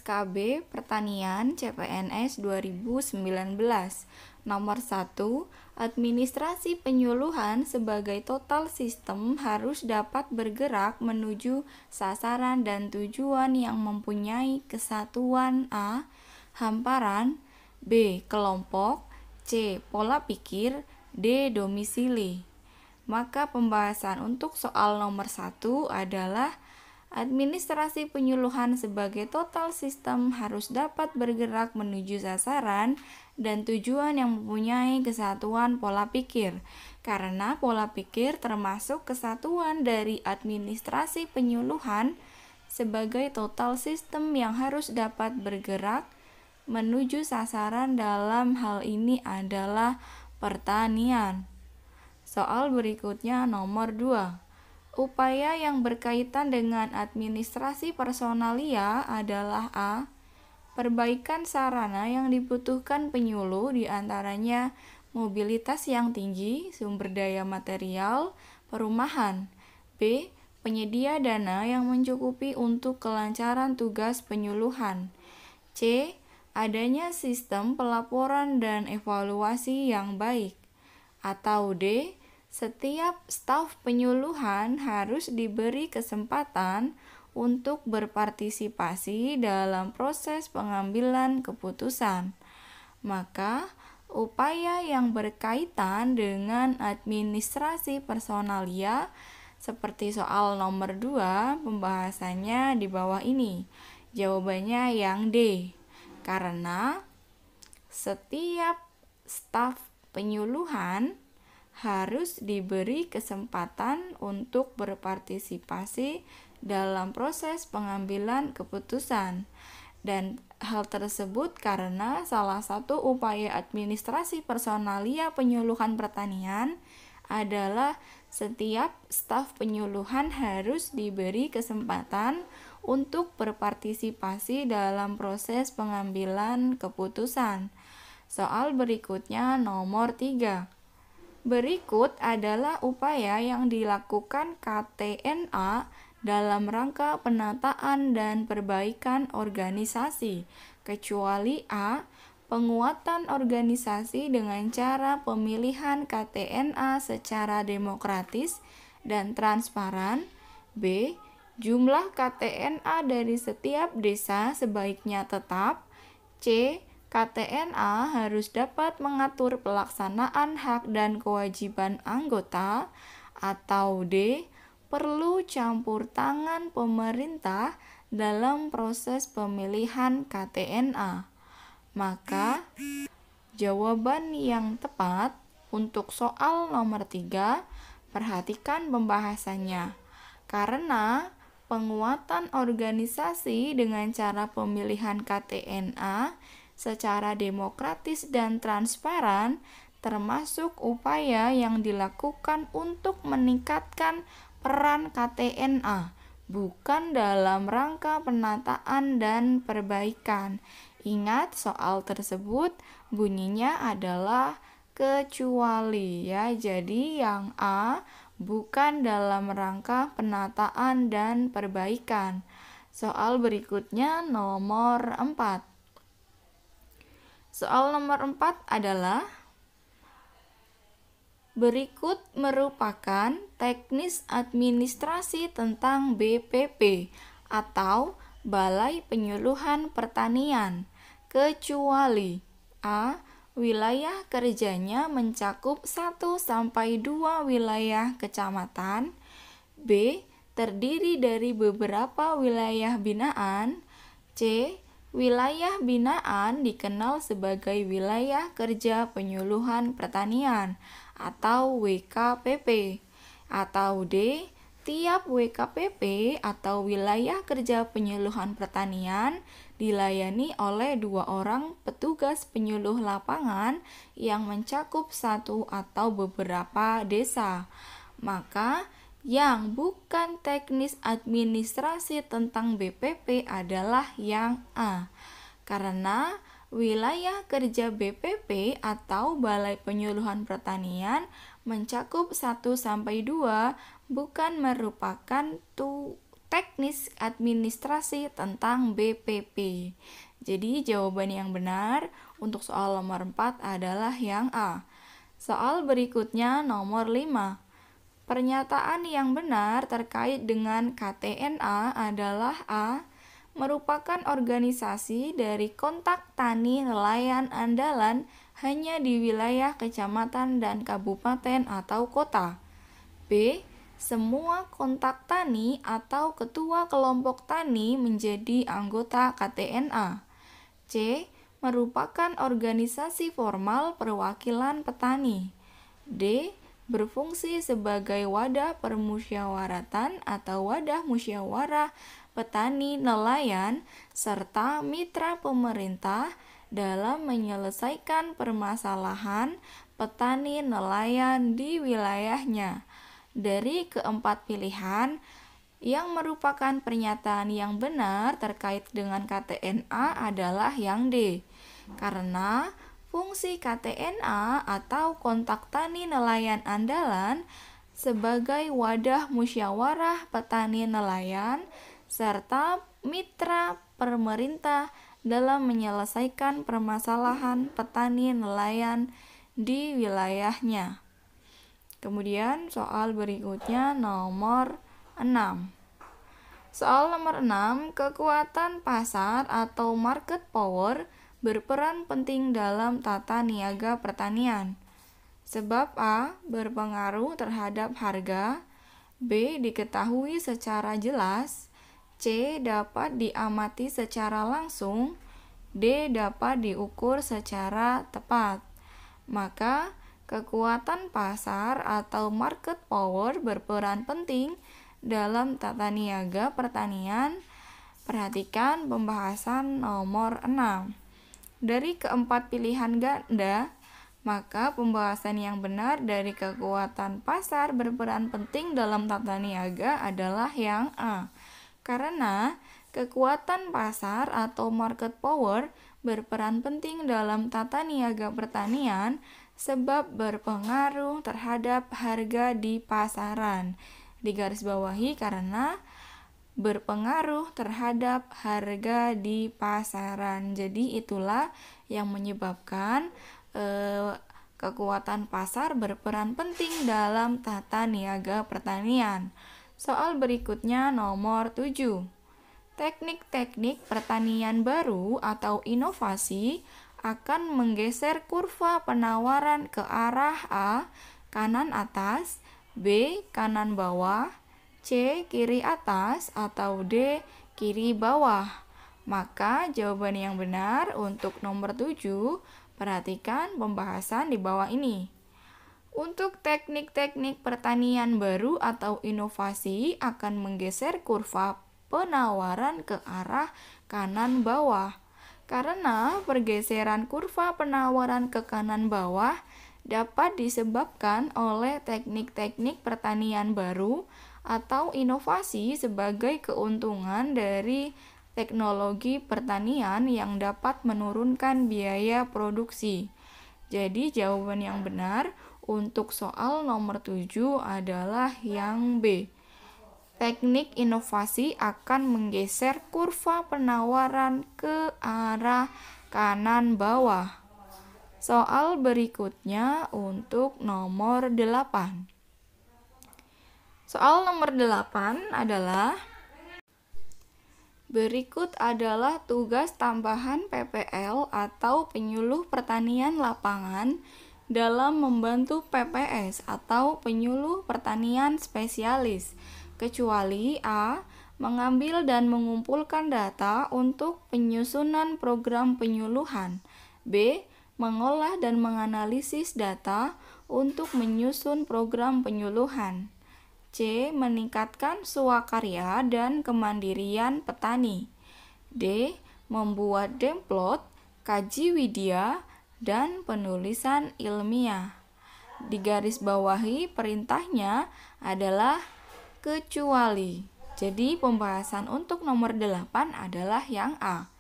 SKB Pertanian CPNS 2019. Nomor 1, administrasi penyuluhan sebagai total sistem harus dapat bergerak menuju sasaran dan tujuan yang mempunyai kesatuan A. Hamparan, B. Kelompok, C. Pola pikir, D. Domisili. Maka pembahasan untuk soal nomor 1 adalah administrasi penyuluhan sebagai total sistem harus dapat bergerak menuju sasaran dan tujuan yang mempunyai kesatuan pola pikir, karena pola pikir termasuk kesatuan dari administrasi penyuluhan sebagai total sistem yang harus dapat bergerak menuju sasaran. Dalam hal ini adalah pertanian. Soal berikutnya nomor 2. Upaya yang berkaitan dengan administrasi personalia adalah A. Perbaikan sarana yang dibutuhkan penyuluh, diantaranya mobilitas yang tinggi, sumber daya material, perumahan. B. Penyedia dana yang mencukupi untuk kelancaran tugas penyuluhan. C. Adanya sistem pelaporan dan evaluasi yang baik. Atau D. Setiap staf penyuluhan harus diberi kesempatan untuk berpartisipasi dalam proses pengambilan keputusan. Maka, upaya yang berkaitan dengan administrasi personalia seperti soal nomor 2, pembahasannya di bawah ini. Jawabannya yang D. Karena setiap staf penyuluhan harus diberi kesempatan untuk berpartisipasi dalam proses pengambilan keputusan. Dan hal tersebut karena salah satu upaya administrasi personalia penyuluhan pertanian adalah setiap staf penyuluhan harus diberi kesempatan untuk berpartisipasi dalam proses pengambilan keputusan. Soal berikutnya nomor 3. Berikut adalah upaya yang dilakukan KTNA dalam rangka penataan dan perbaikan organisasi, kecuali A. Penguatan organisasi dengan cara pemilihan KTNA secara demokratis dan transparan. B. Jumlah KTNA dari setiap desa sebaiknya tetap. C. KTNA harus dapat mengatur pelaksanaan hak dan kewajiban anggota. Atau D. Perlu campur tangan pemerintah dalam proses pemilihan KTNA. Maka, jawaban yang tepat untuk soal nomor 3, perhatikan pembahasannya. Karena penguatan organisasi dengan cara pemilihan KTNA secara demokratis dan transparan termasuk upaya yang dilakukan untuk meningkatkan peran KTNA, bukan dalam rangka penataan dan perbaikan. Ingat, soal tersebut bunyinya adalah kecuali ya. Jadi yang A, bukan dalam rangka penataan dan perbaikan. Soal berikutnya nomor 4. Soal nomor 4 adalah berikut merupakan teknis administrasi tentang BPP atau Balai Penyuluhan Pertanian, kecuali A. Wilayah kerjanya mencakup 1-2 wilayah kecamatan. B. Terdiri dari beberapa wilayah binaan. C. Wilayah binaan dikenal sebagai wilayah kerja penyuluhan pertanian atau WKPP. Atau D. Tiap WKPP atau wilayah kerja penyuluhan pertanian dilayani oleh 2 orang petugas penyuluh lapangan yang mencakup 1 atau beberapa desa. Maka, yang bukan teknis administrasi tentang BPP adalah yang A. Karena wilayah kerja BPP atau Balai Penyuluhan Pertanian mencakup 1-2 bukan merupakan teknis administrasi tentang BPP. Jadi jawaban yang benar untuk soal nomor 4 adalah yang A. Soal berikutnya nomor 5. Pernyataan yang benar terkait dengan KTNA adalah A. Merupakan organisasi dari kontak tani nelayan andalan hanya di wilayah kecamatan dan kabupaten atau kota. B. Semua kontak tani atau ketua kelompok tani menjadi anggota KTNA. C. Merupakan organisasi formal perwakilan petani. D. Berfungsi sebagai wadah permusyawaratan atau wadah musyawarah petani nelayan serta mitra pemerintah dalam menyelesaikan permasalahan petani nelayan di wilayahnya. Dari keempat pilihan, yang merupakan pernyataan yang benar terkait dengan KTNA adalah yang D. Karena fungsi KTNA atau kontak tani nelayan andalan sebagai wadah musyawarah petani nelayan serta mitra pemerintah dalam menyelesaikan permasalahan petani nelayan di wilayahnya. Kemudian soal berikutnya nomor 6. Soal nomor 6, kekuatan pasar atau market power berperan penting dalam tata niaga pertanian. Sebab A. Berpengaruh terhadap harga, B. Diketahui secara jelas, C. Dapat diamati secara langsung, D. Dapat diukur secara tepat. Maka, kekuatan pasar atau market power berperan penting dalam tata niaga pertanian. Perhatikan pembahasan nomor 6. Dari keempat pilihan ganda, maka pembahasan yang benar dari kekuatan pasar berperan penting dalam tata niaga adalah yang A. Karena kekuatan pasar atau market power berperan penting dalam tata niaga pertanian sebab berpengaruh terhadap harga di pasaran. Digarisbawahi karena berpengaruh terhadap harga di pasaran. Jadi itulah yang menyebabkan kekuatan pasar berperan penting dalam tata niaga pertanian. Soal berikutnya nomor 7. Teknik-teknik pertanian baru atau inovasi akan menggeser kurva penawaran ke arah A. Kanan atas, B. Kanan bawah, C. Kiri atas, atau D. Kiri bawah. Maka jawaban yang benar untuk nomor 7, perhatikan pembahasan di bawah ini. Untuk teknik-teknik pertanian baru atau inovasi akan menggeser kurva penawaran ke arah kanan bawah. Karena pergeseran kurva penawaran ke kanan bawah dapat disebabkan oleh teknik-teknik pertanian baru atau inovasi sebagai keuntungan dari teknologi pertanian yang dapat menurunkan biaya produksi. Jadi jawaban yang benar untuk soal nomor 7 adalah yang B. Teknik inovasi akan menggeser kurva penawaran ke arah kanan bawah. Soal berikutnya untuk nomor 8. Soal nomor 8 adalah berikut adalah tugas tambahan PPL atau penyuluh pertanian lapangan dalam membantu PPS atau penyuluh pertanian spesialis, kecuali A. Mengambil dan mengumpulkan data untuk penyusunan program penyuluhan, B. Mengolah dan menganalisis data untuk menyusun program penyuluhan, C. Meningkatkan swakarya dan kemandirian petani, D. Membuat demplot, kaji widya, dan penulisan ilmiah. Digarisbawahi perintahnya adalah kecuali. Jadi pembahasan untuk nomor 8 adalah yang A.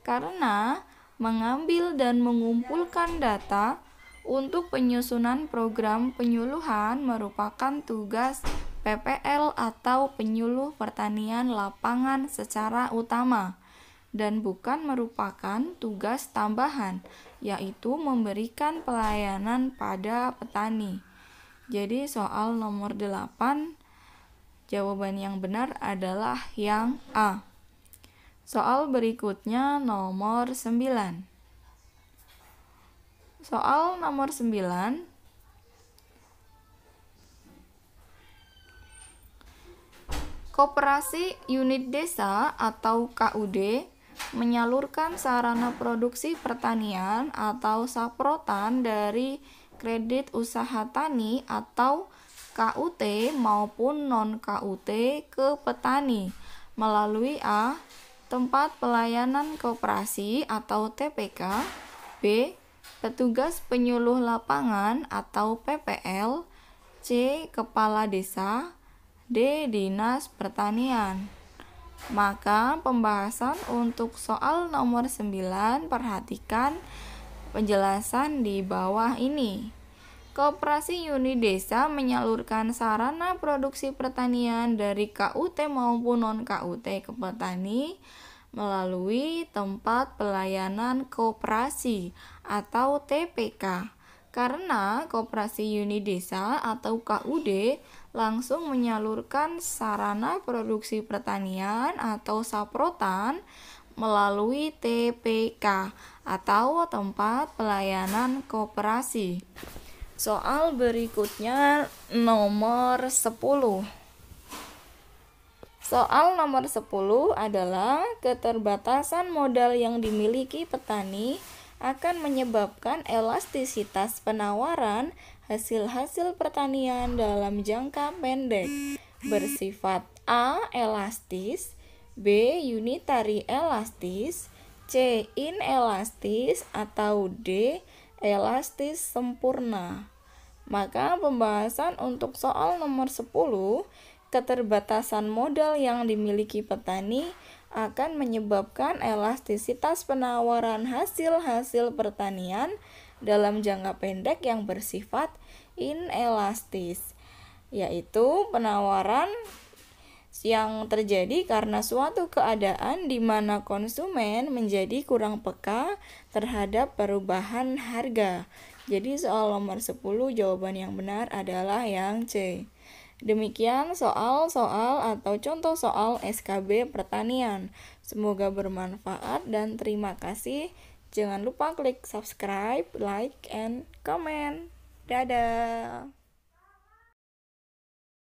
Karena mengambil dan mengumpulkan data untuk penyusunan program penyuluhan merupakan tugas PPL atau penyuluh pertanian lapangan secara utama dan bukan merupakan tugas tambahan, yaitu memberikan pelayanan pada petani. Jadi soal nomor 8, jawaban yang benar adalah yang A. Soal berikutnya nomor 9. Soal nomor 9, Koperasi Unit Desa atau KUD menyalurkan sarana produksi pertanian atau saprotan dari kredit usaha tani atau KUT maupun non-KUT ke petani melalui A. Tempat pelayanan koperasi atau TPK, B. Petugas penyuluh lapangan atau PPL, C. Kepala desa, D. Dinas Pertanian. Maka pembahasan untuk soal nomor 9, perhatikan penjelasan di bawah ini. Koperasi Unit Desa menyalurkan sarana produksi pertanian dari KUT maupun non-KUT ke petani melalui tempat pelayanan koperasi atau TPK. Karena Koperasi Unit Desa atau KUD langsung menyalurkan sarana produksi pertanian atau saprotan melalui TPK atau tempat pelayanan koperasi. Soal berikutnya nomor 10. Soal nomor 10 adalah keterbatasan modal yang dimiliki petani akan menyebabkan elastisitas penawaran hasil-hasil pertanian dalam jangka pendek bersifat A. Elastis, B. Unitary elastis, C. Inelastis, atau D. Elastis sempurna. Maka pembahasan untuk soal nomor 10, keterbatasan modal yang dimiliki petani akan menyebabkan elastisitas penawaran hasil-hasil pertanian dalam jangka pendek yang bersifat inelastis, yaitu penawaran yang terjadi karena suatu keadaan di mana konsumen menjadi kurang peka terhadap perubahan harga. Jadi soal nomor 10 jawaban yang benar adalah yang C. Demikian soal-soal atau contoh soal SKB pertanian. Semoga bermanfaat dan terima kasih. Jangan lupa klik subscribe, like, and comment. Dadah.